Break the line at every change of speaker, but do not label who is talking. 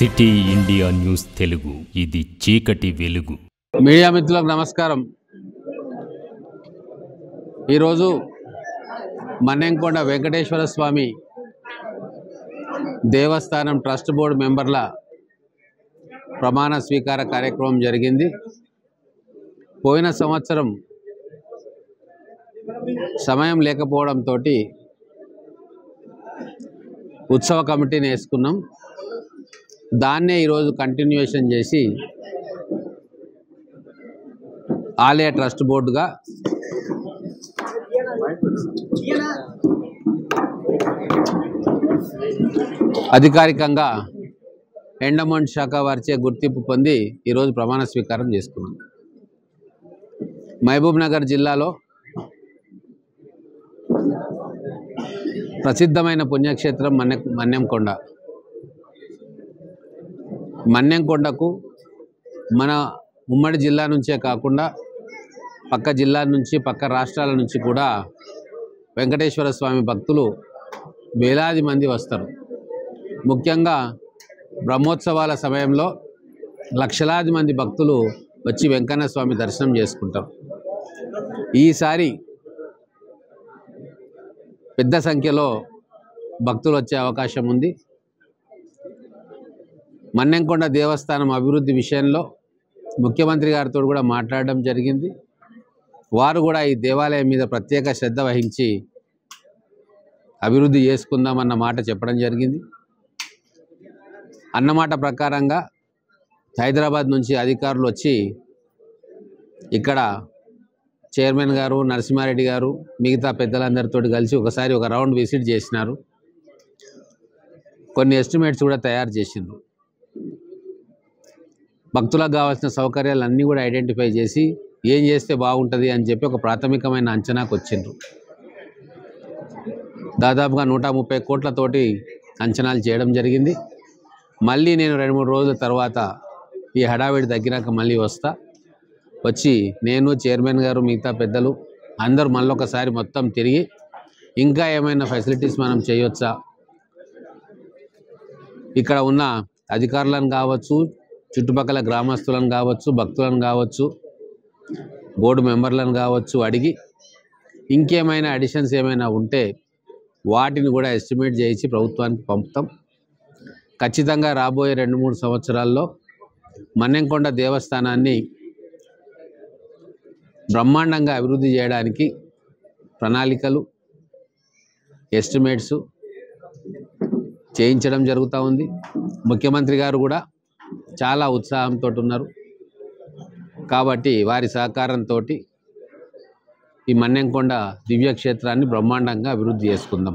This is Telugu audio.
సిటీ ఇండియా న్యూస్ తెలుగు ఇది చీకటి వెలుగు.
మీడియా మిత్రులకు నమస్కారం. ఈరోజు మన్నెంకొండ వెంకటేశ్వర స్వామి దేవస్థానం ట్రస్ట్ బోర్డు మెంబర్ల ప్రమాణ స్వీకార కార్యక్రమం జరిగింది. పోయిన సంవత్సరం సమయం లేకపోవడంతో ఉత్సవ కమిటీని వేసుకున్నాం. దాన్నే ఈరోజు కంటిన్యూషన్ చేసి ఆలయ ట్రస్ట్ బోర్డుగా అధికారికంగా ఎండోమెంట్ శాఖ వారిచే గుర్తింపు పొంది ఈరోజు ప్రమాణ స్వీకారం చేసుకున్నాం. మహబూబ్ నగర్ జిల్లాలో ప్రసిద్ధమైన పుణ్యక్షేత్రం మన్నెంకొండ. మన్నెంకొండకు మన ఉమ్మడి జిల్లా నుంచే కాకుండా పక్క జిల్లా నుంచి పక్క రాష్ట్రాల నుంచి కూడా వెంకటేశ్వర స్వామి భక్తులు వేలాది మంది వస్తారు. ముఖ్యంగా బ్రహ్మోత్సవాల సమయంలో లక్షలాది మంది భక్తులు వచ్చి వెంకన్న స్వామి దర్శనం చేసుకుంటారు. ఈసారి పెద్ద సంఖ్యలో భక్తులు వచ్చే అవకాశం ఉంది. మన్నెంకొండ దేవస్థానం అభివృద్ధి విషయంలో ముఖ్యమంత్రి గారితో కూడా మాట్లాడడం జరిగింది. వారు కూడా ఈ దేవాలయం మీద ప్రత్యేక శ్రద్ధ వహించి అభివృద్ధి చేసుకుందామన్న మాట చెప్పడం జరిగింది. అన్నమాట ప్రకారంగా హైదరాబాద్ నుంచి అధికారులు వచ్చి ఇక్కడ చైర్మన్ గారు, నరసింహారెడ్డి గారు, మిగతా పెద్దలందరితో కలిసి ఒకసారి ఒక రౌండ్ విజిట్ చేసినారు. కొన్ని ఎస్టిమేట్స్ కూడా తయారు చేసిండ్రు. భక్తులకు కావాల్సిన సౌకర్యాలన్నీ కూడా ఐడెంటిఫై చేసి ఏం చేస్తే బాగుంటుంది అని చెప్పి ఒక ప్రాథమికమైన అంచనాకు వచ్చిండ్రు. దాదాపుగా 130 కోట్లతోటి అంచనాలు చేయడం జరిగింది. మళ్ళీ నేను 2-3 రోజుల తర్వాత ఈ హడావిడి తగ్గినాక మళ్ళీ వచ్చి నేను, చైర్మన్ గారు, మిగతా పెద్దలు అందరూ మళ్ళొకసారి మొత్తం తిరిగి ఇంకా ఏమైనా ఫెసిలిటీస్ మనం చేయొచ్చా, ఇక్కడ ఉన్న అధికారులను కావచ్చు, చుట్టుపక్కల గ్రామస్తులను కావచ్చు, భక్తులను కావచ్చు, బోర్డు మెంబర్లను కావచ్చు అడిగి ఇంకేమైనా అడిషన్స్ ఏమైనా ఉంటే వాటిని కూడా ఎస్టిమేట్ చేయించి ప్రభుత్వానికి పంపుతాం. ఖచ్చితంగా రాబోయే 2-3 సంవత్సరాల్లో మన్నెంకొండ దేవస్థానాన్ని బ్రహ్మాండంగా అభివృద్ధి చేయడానికి ప్రణాళికలు, ఎస్టిమేట్స్ చేయించడం జరుగుతూ ఉంది. ముఖ్యమంత్రి గారు కూడా చాలా ఉత్సాహంతో ఉన్నారు. కాబట్టి వారి సహకారంతో ఈ మన్నెంకొండ దివ్యక్షేత్రాన్ని బ్రహ్మాండంగా అభివృద్ధి చేసుకుందాం.